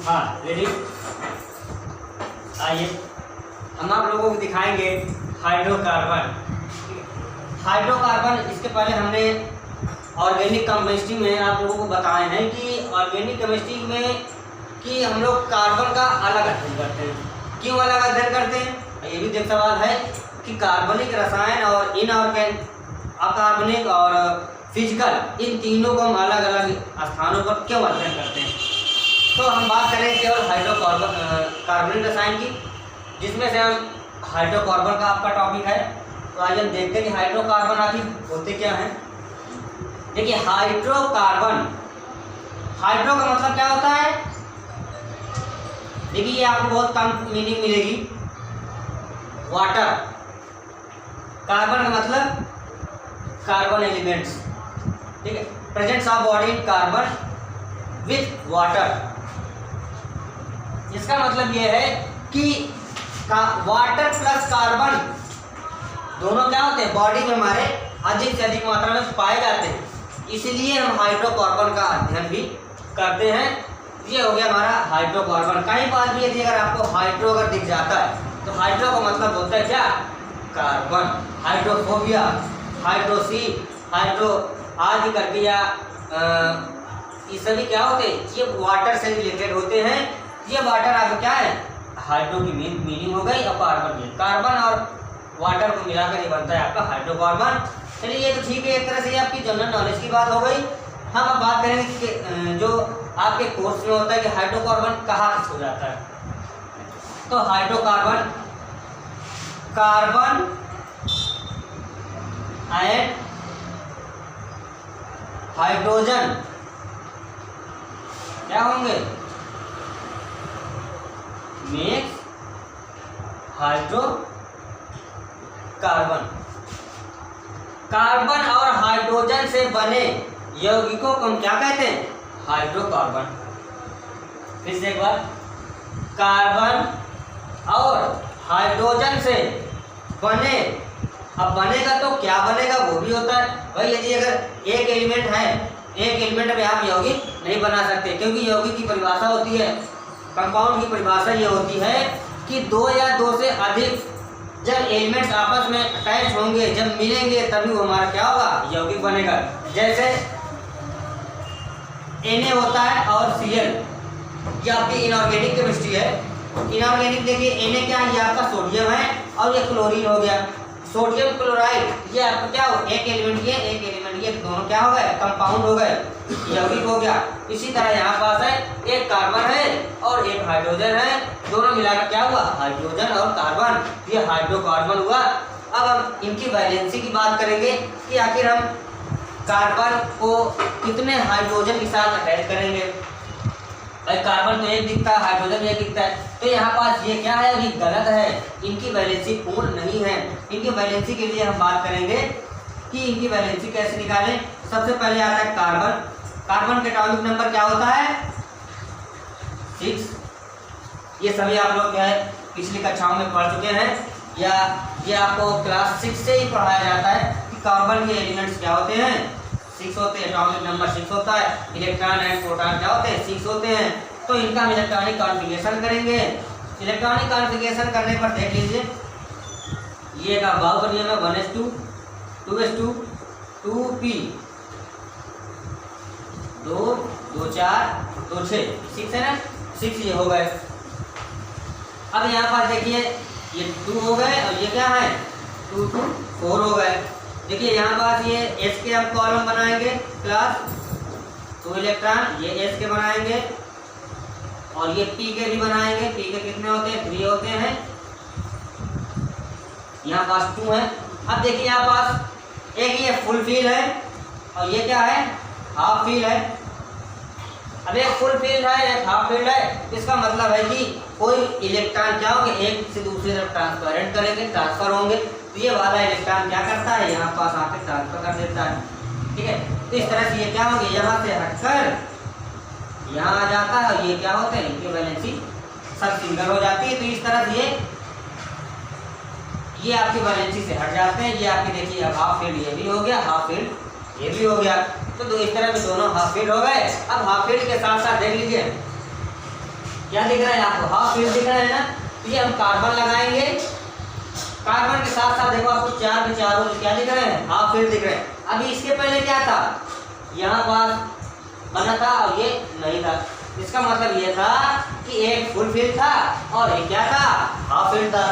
हाँ रेडी। आइए हम आप लोगों को दिखाएंगे हाइड्रोकार्बन। हाइड्रोकार्बन, इसके पहले हमने ऑर्गेनिक केमिस्ट्री में आप लोगों को बताए हैं कि ऑर्गेनिक केमिस्ट्री में कि हम लोग कार्बन का अलग अध्ययन करते हैं। क्यों अलग अध्ययन करते हैं, ये भी एक सवाल है कि कार्बनिक रसायन और अकार्बनिक और फिजिकल, इन तीनों को हम अलग अलग स्थानों पर क्यों अध्ययन करते हैं। तो हम बात करें केवल कार्बनिक रसायन की, जिसमें से हम हाइड्रोकार्बन का आपका टॉपिक है। तो आइए हम देखते हैं कि हाइड्रोकार्बन आखिर होते क्या हैं। देखिए हाइड्रोकार्बन, हाइड्रो का मतलब क्या होता है, देखिए ये आपको बहुत कम मीनिंग मिलेगी। वाटर, कार्बन का मतलब कार्बन एलिमेंट्स, ठीक है। Presence of body in carbon with water, इसका मतलब ये है कि वाटर प्लस कार्बन दोनों क्या होते हैं, बॉडी में हमारे अधिक से अधिक मात्रा में पाए जाते हैं, इसीलिए हम हाइड्रोकार्बन का अध्ययन भी करते हैं। ये हो गया हमारा हाइड्रोकार्बन। कहीं बात भी यदि अगर आपको हाइड्रो अगर दिख जाता है तो हाइड्रो का मतलब होता है क्या, कार्बन। हाइड्रोफोबिया, हाइड्रोसी, हाइड्रो आदि करके या ये सभी क्या होते हैं, ये वाटर से रिलेटेड होते हैं। ये वाटर आपका क्या है, हाइड्रो की मीनिंग हो गई और कार्बन की, कार्बन और वाटर को मिलाकर ये बनता है आपका हाइड्रोकार्बन। चलिए ये तो ठीक है, एक तरह से ये आपकी जनरल नॉलेज की बात हो गई। हम अब बात करेंगे कि जो आपके कोर्स में होता है कि हाइड्रोकार्बन कहाँ हो जाता है। तो हाइड्रोकार्बन, कार्बन एंड हाइड्रोजन क्या होंगे, मेक्स हाइड्रोकार्बन। कार्बन और हाइड्रोजन से बने यौगिकों को हम क्या कहते हैं, हाइड्रोकार्बन। फिर से एक बार, कार्बन और हाइड्रोजन से बने, अब बनेगा तो क्या बनेगा वो भी होता है भाई। यदि अगर एक एलिमेंट है, एक एलिमेंट में आप यौगिक नहीं बना सकते, क्योंकि यौगिक की परिभाषा होती है, कंपाउंड की परिभाषा ये होती है कि दो या दो से अधिक जब एलिमेंट्स आपस में अटैच होंगे, जब मिलेंगे तभी वो हमारा क्या होगा, यौगिक बनेगा। जैसे Na होता है और Cl, ये आपकी इनऑर्गेनिक केमिस्ट्री है। इनऑर्गेनिक देखिए Na क्या है, ये आपका सोडियम है और ये क्लोरीन हो गया, सोडियम क्लोराइड, ये आपका क्या हो, एक एलिमेंट ये एक एलिमेंट ये, दोनों क्या हो गए, कंपाउंड हो गए, यौगिक हो गया। इसी तरह यहाँ पास है एक कार्बन है और एक हाइड्रोजन है, दोनों मिलाकर क्या हुआ, हाइड्रोजन और कार्बन, ये हाइड्रोकार्बन हुआ। अब हम इनकी वैलेंसी की बात करेंगे कि आखिर हम कार्बन को कितने हाइड्रोजन के साथ अटैच करेंगे। भाई कार्बन तो एक दिखता है, हाइड्रोजन एक दिखता है, तो यहाँ पास ये क्या है, अभी गलत है, इनकी वैलेंसी पूर्ण नहीं है। इनकी वैलेंसी के लिए हम बात करेंगे कि इनकी वैलेंसी कैसे निकालें। सबसे पहले आता है कार्बन। कार्बन का एटॉमिक नंबर क्या होता है, 6। ये सभी आप लोग क्या है पिछली कक्षाओं में पढ़ चुके हैं, या ये आपको क्लास 6 से ही पढ़ाया जाता है कि कार्बन के एलिमेंट्स क्या होते हैं, 6 होते हैं, एटॉमिक नंबर 6 होता है, इलेक्ट्रॉन एंड प्रोटॉन क्या होते हैं, 6 होते हैं। तो इनका हम इलेक्ट्रॉनिक कॉन्फ़िगरेशन करेंगे। इलेक्ट्रॉनिक कॉन्फ़िगरेशन करने पर देख लीजिए, ये का बाउबर नियम है, 1s2 2s2 2p 2 2 4 2 6 6 है ना, 6 ये हो गए। अब यहाँ पर देखिए ये 2 हो गए और ये क्या है 2 2 4 हो गए। देखिए यहाँ पास ये S के हम कॉलम बनाएंगे प्लस 2 इलेक्ट्रॉन, ये S के बनाएंगे और ये P के भी बनाएंगे। P के कितने होते हैं, 3 होते हैं, यहाँ पास 2 है। अब देखिए यहाँ पास एक ये फुल फील है और ये क्या है, हाफ फील है। अब एक फुल फील्ड है एक हाफ फील्ड है, इसका मतलब है कि कोई इलेक्ट्रॉन क्या होंगे, एक से दूसरी तरफ ट्रांसफरेंट करेंगे, ट्रांसफर होंगे। तो ये वाला इलेक्ट्रॉन क्या करता है, यहाँ पास आके ट्रांसफर कर देता है, ठीक है। तो इस तरह से ये क्या होंगे, यहाँ से हटकर यहाँ आ जाता है और ये क्या होते हैं, इनकी वैलेंसी सब सिंगल हो जाती है। तो इस तरह से ये आपकी वैलेंसी से हट जाते हैं। ये आपकी देखिए अब हाफ फील्ड ये भी हो गया, हाफ फील्ड ये भी हो गया। तो इस तरह से दोनों हाफ फील्ड हो गए। अब हाफ फील्ड के साथ साथ देख लीजिए क्या दिख रहा है आपको? हाफ फील्ड दिख रहा है ना। तो ये हम कार्बन लगाएंगे, कार्बन के साथ साथ देखो आपको चार के चारों क्या दिख रहे हैं? हाफ फील्ड दिख रहे हैं। अभी इसके पहले क्या था? यहाँ पास बना था और ये नहीं था। इसका मतलब ये था कि एक फुल फील्ड था और एक क्या था? हाफ फील्ड था।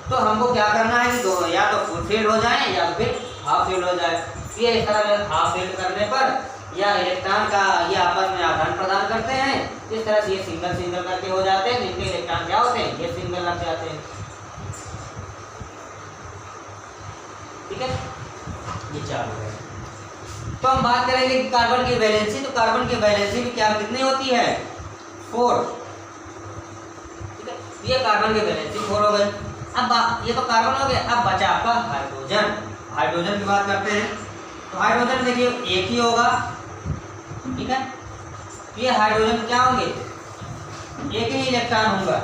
तो हमको क्या करना है कि दोनों या तो फुल फील्ड हो जाए या फिर हाफ फील्ड हो जाए। ये इस तरह हाफ फील्ड करने पर या इलेक्ट्रॉन का ये आपस में आदान प्रदान करते हैं। इस तरह से ये सिंगल सिंगल करके हो जाते हैं। इनके इलेक्ट्रॉन क्या होते हैं? ये सिंगल लग जाते हैं। ठीक है, ये चार हो गए। तो हम बात करेंगे कि कार्बन की वैलेंसी। तो कार्बन की वैलेंसी भी क्या कितनी होती है? 4। ठीक है, ये कार्बन की वैलेंसी 4 हो गई। अब ये तो कार्बन हो गया, अब बचा आपका हाइड्रोजन। हाइड्रोजन की बात करते हैं। तो हाइड्रोजन देखिए एक ही होगा। ठीक है, ये हाइड्रोजन क्या होंगे? एक ही इलेक्ट्रॉन होगा।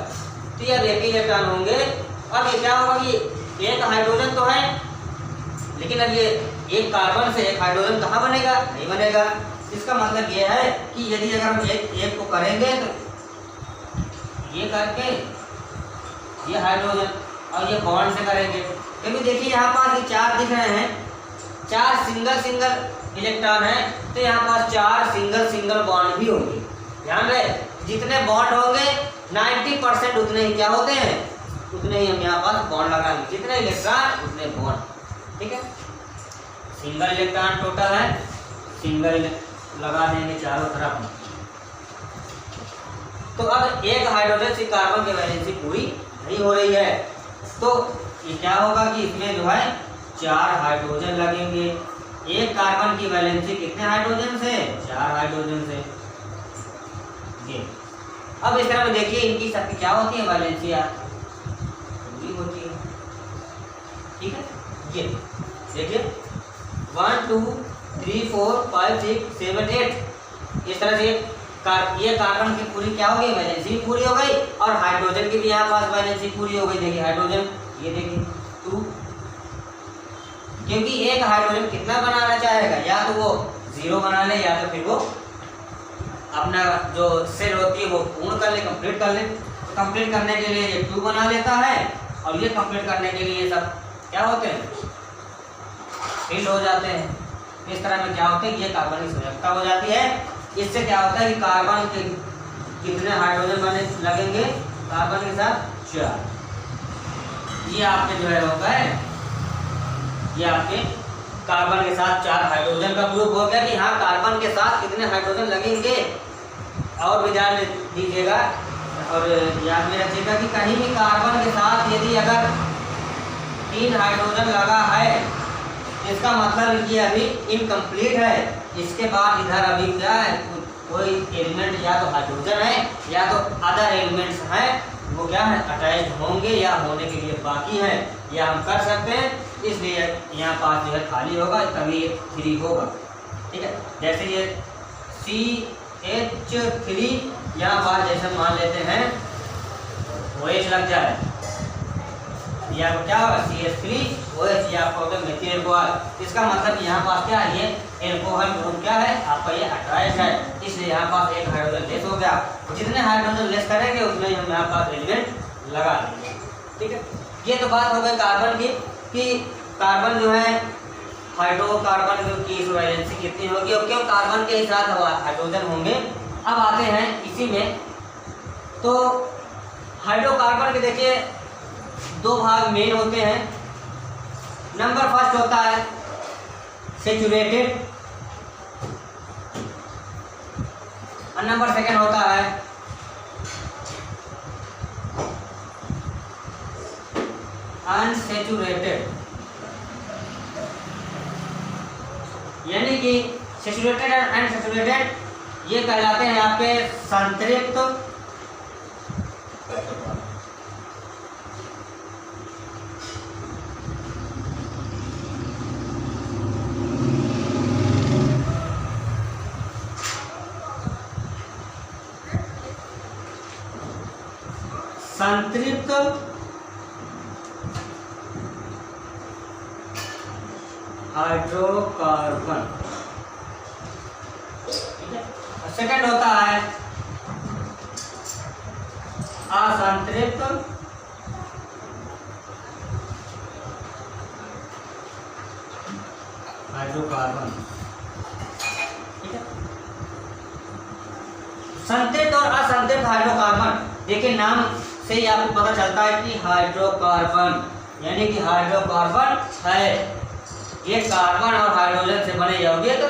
तो ये एक ही इलेक्ट्रॉन होंगे। अब ये क्या होगा कि एक हाइड्रोजन तो है, लेकिन अब ये एक कार्बन से एक हाइड्रोजन कहाँ बनेगा? नहीं बनेगा। इसका मतलब ये है कि यदि अगर हम एक को करेंगे तो ये करके ये हाइड्रोजन और ये बॉन्ड से करेंगे। क्योंकि देखिए यहाँ पास ये चार दिख रहे हैं, चार सिंगल सिंगल इलेक्ट्रॉन है, तो यहाँ पास चार सिंगल सिंगल बॉन्ड भी होंगे। ध्यान रहे, जितने बॉन्ड होंगे 90% उतने ही क्या होते हैं? उतने ही हम यहाँ पास बॉन्ड लगाएंगे। जितने इलेक्ट्रॉन उतने बॉन्ड। ठीक है, सिंगल इलेक्ट्रॉन टोटल है, सिंगल लगा देंगे चारों तरफ। तो अब एक हाइड्रोजन से कार्बन की वैलेंसी पूरी नहीं हो रही है। तो ये क्या होगा कि इसमें जो है 4 हाइड्रोजन लगेंगे। एक कार्बन की वैलेंसी कितने हाइड्रोजन से? 4 हाइड्रोजन से। ये अब इस तरह में देखिए इनकी शक्ति क्या होती है? वैलेंसियां पूरी होती है। ठीक है, ये देखिए 1 2 3 4 5 6 7 8 इस तरह से ये कार्बन की पूरी क्या हो गई? वैलेंसी पूरी हो गई। और हाइड्रोजन की भी यहाँ पास वैलेंसी पूरी हो गई। देखिए हाइड्रोजन ये देखिए 2, क्योंकि एक हाइड्रोजन कितना बनाना चाहेगा? या तो वो 0 बना ले या तो फिर वो अपना जो सेल होती है वो पूर्ण कर ले, कंप्लीट कर ले। कंप्लीट करने के लिए ये 2 बना लेता है और ये कंप्लीट करने के लिए ये सब क्या होते हैं? फिल हो जाते हैं। इस तरह में क्या होते हैं? ये कार्बन की संयोजकता हो जाती है। इससे क्या होता है कि कार्बन के कितने हाइड्रोजन बने लगेंगे? कार्बन के साथ 4। ये आपके जो है होगा ये आपके कार्बन के साथ 4 हाइड्रोजन का ग्रुप हो गया कि हाँ कार्बन के साथ कितने हाइड्रोजन लगेंगे। और भी ध्यान दीजिएगा और याद में रखिएगा कि कहीं भी कार्बन के साथ यदि अगर 3 हाइड्रोजन लगा है, इसका मतलब ये अभी इनकम्प्लीट है। इसके बाद इधर अभी क्या है? कोई एलिमेंट या तो हाइड्रोजन है या तो अदर एलिमेंट्स हैं, वो क्या है? अटैच होंगे या होने के लिए बाकी है, या हम कर सकते हैं। इसलिए यहाँ पास जो है खाली होगा, तभी ये 3 होगा। ठीक है, जैसे ये CH3 यहाँ पास जैसे मान लेते हैं OH लग जाए, या क्या होगा? CH3 OH या आपको मेथिल एल्कोहल। इसका मतलब यहाँ पास क्या है? ये एल्कोहल ग्रुप क्या है? आपका ये अटैच है, इसलिए यहाँ पास एक हाइड्रोजन लेस हो गया। जितने हाइड्रोजन लेस करेंगे उतने ही हम यहाँ पास एलिमेंट लगा देंगे। ठीक है, ये तो बात हो गई कार्बन की कि कार्बन जो है हाइड्रोकार्बन की वैलेंसी कितनी होगी और क्यों कार्बन के साथ हाइड्रोजन होंगे। अब आते हैं इसी में। तो हाइड्रोकार्बन के देखिए 2 भाग मेन होते हैं। नंबर फर्स्ट होता है सैचुरेटेड और नंबर सेकंड होता है अनसैचुरेटेड। यानी कि सैचुरेटेड और अनसैचुरेटेड ये कहलाते हैं आपके संतृप्त संतृप्त हाइड्रोकार्बन। ठीक है, सेकंड होता है असंतृप्त हाइड्रोकार्बन। ठीक है, संतृप्त और असंतृप्त हाइड्रोकार्बन, देखिए नाम से ही आपको पता चलता है कि हाइड्रोकार्बन यानी कि हाइड्रोकार्बन है, ये कार्बन और हाइड्रोजन से बने यौगिक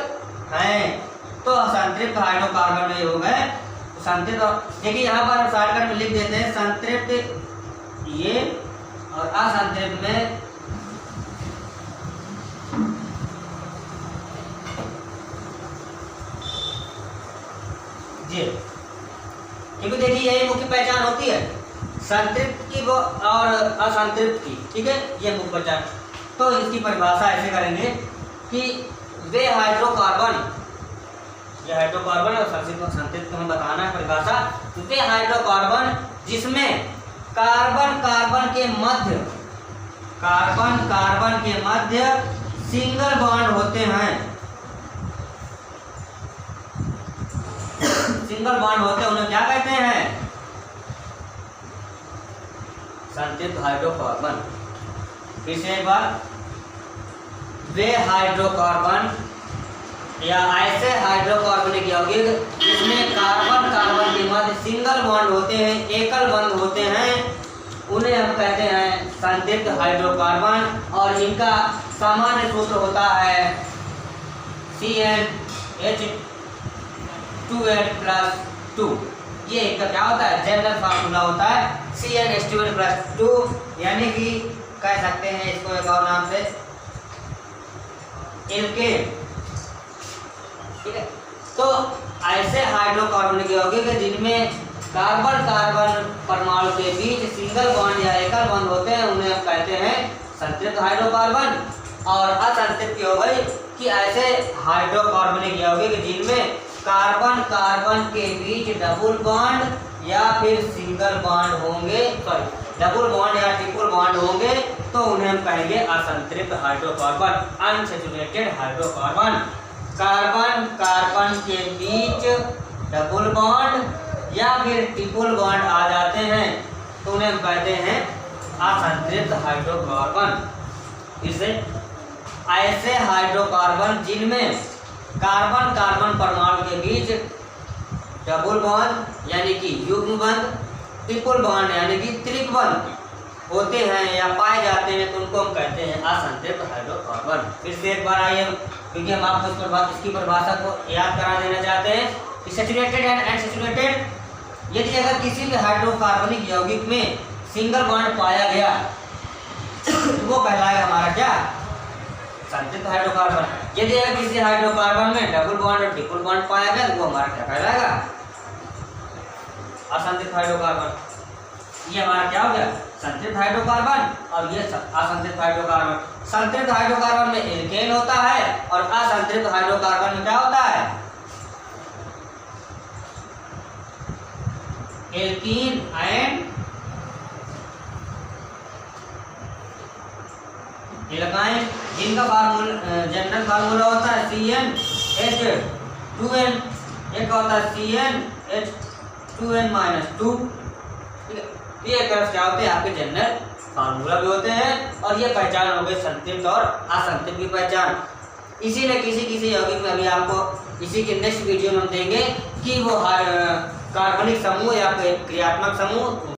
हैं। तो असंतृप्त हाइड्रोकार्बन में हो गए संतृप्त। देखिए यहाँ पर शॉर्टकट में लिख देते हैं संतृप्त ये और असंतृप्त में ये, क्योंकि देखिए यही मुख्य पहचान होती है संतृप्त की वो और असंतृप्त की। ठीक है, ये मुख्य पहचान। तो इसकी परिभाषा ऐसे करेंगे कि वे हाइड्रोकार्बन, ये हाइड्रोकार्बन और संतृप्त को हमें बताना है परिभाषा। वे हाइड्रोकार्बन जिसमें कार्बन कार्बन के मध्य सिंगल बॉन्ड होते हैं, सिंगल बॉन्ड होते हैं, उन्हें क्या कहते हैं? संतृप्त हाइड्रोकार्बन। फिर से एक बार, वे हाइड्रोकार्बन या ऐसे हाइड्रोकार्बनिक यौगिक जिसमें कार्बन कार्बन के मध्य सिंगल बॉन्ड होते हैं, एकल बंध होते हैं, उन्हें हम कहते हैं संतृप्त हाइड्रोकार्बन। और इनका सामान्य सूत्र होता है CnH2n+2। ये इनका क्या होता है? जनरल फार्मूला होता है CnH2n+2, यानी कि कह सकते हैं इसको एक और नाम से एल्केन। ठीक है, तो ऐसे हाइड्रोकार्बनिक यौगिक जिनमें कार्बन कार्बन परमाणु के बीच सिंगल बॉन्ड या एकल बॉन्ड होते हैं, उन्हें हम कहते हैं संतृप्त हाइड्रोकार्बन। और असंतृप्त हो गई कि ऐसे हाइड्रोकार्बनिक यौगिक जिनमें कार्बन कार्बन के बीच डबल बॉन्ड या फिर सिंगल बॉन्ड होंगे, डबल बॉन्ड या ट्रिपल बॉन्ड होंगे, तो उन्हें हम कहेंगे असंतृप्त hydrocarbon, unsaturated hydrocarbon. Carbon carbon के बीच डबल बॉन्ड या फिर ट्रिपल बॉन्ड आ जाते हैं, तो उन्हें हम कहते हैं असंतृप्त हाइड्रोकार्बन। इसे ऐसे हाइड्रोकार्बन जिनमें कार्बन कार्बन परमाणु के बीच डबल बॉन्ड यानी कि युग्म बंध, ट्रिपल बॉन्ड यानी कि त्रिक बंध होते हैं या पाए जाते हैं, तो उनको हम कहते हैं असंतृप्त हाइड्रोकार्बन। फिर से एक बार आइए, क्योंकि हम आपको इसकी परिभाषा को याद करा देना चाहते हैं। सैचुरेटेड एंड अनसैचुरेटेड, यदि अगर किसी भी हाइड्रोकार्बनिक यौगिक में सिंगल बॉन्ड पाया गया तो वो कहलाएगा हमारा क्या? संतृप्त हाइड्रोकार्बन। यदि अगर किसी हाइड्रोकार्बन में डबल बॉन्ड और ट्रिपल बॉन्ड पाया गया तो वो हमारा क्या कहलाएगा? असंतृप्त हाइड्रोकार्बन। ये हमारा क्या हो गया? संतृप्त हाइड्रोकार्बन। और ये असंतृप्त हाइड्रोकार्बन। संतृप्त हाइड्रोकार्बन में एल्केन होता है और असंतृप्त हाइड्रोकार्बन में क्या होता है? एल्कीन एंड एल्काइन, जिनका जनरल फार्मूला होता है CnH2n, एक होता है CnH2n-2। ठीक है, ये एक तरह से क्या होते हैं? आपके जनरल फार्मूला भी होते हैं। और ये पहचान हो गई संतृप्त और असंतृप्त की पहचान। इसीलिए किसी यौगिक में अभी आपको इसी के नेक्स्ट वीडियो में हम देंगे कि वो कार्बनिक समूह या क्रियात्मक समूह